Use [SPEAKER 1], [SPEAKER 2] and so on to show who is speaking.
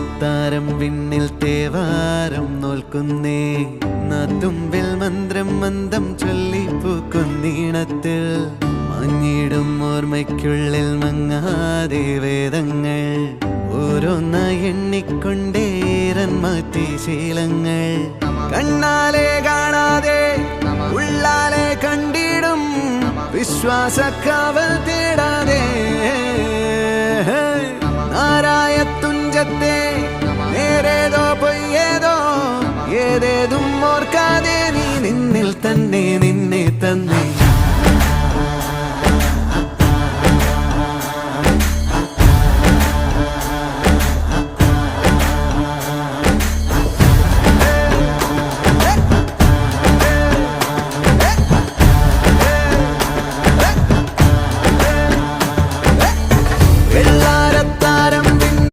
[SPEAKER 1] അത്താരം വിണ്ണിൽ തേവാരം നോൽക്കുന്നേ നാത്തുമ്പിൽ മന്ത്രം മന്ദം ചൊല്ലിപ്പൂക്കുന്നീണത്തിൽ മങ്ങിടും ഓർമ്മയ്ക്കുള്ളിൽ മങ്ങാതെ വേദങ്ങൾ ഓരോന്നായി എണ്ണിക്കൊണ്ടേരൻ മാറ്റി ശീലങ്ങൾ കണ്ണാലെ കാണാതെ ഉള്ളാലെ കണ്ടിടും വിശ്വാസക്കാവൽ തേടാതെ നാരായ തുഞ്ചത്തെ നേരേതോ പൊയ്യേതോ ഏതേതും ഓർക്കാതെ നീ നിന്നിൽ തന്നെ നിന്നെ തന്നെ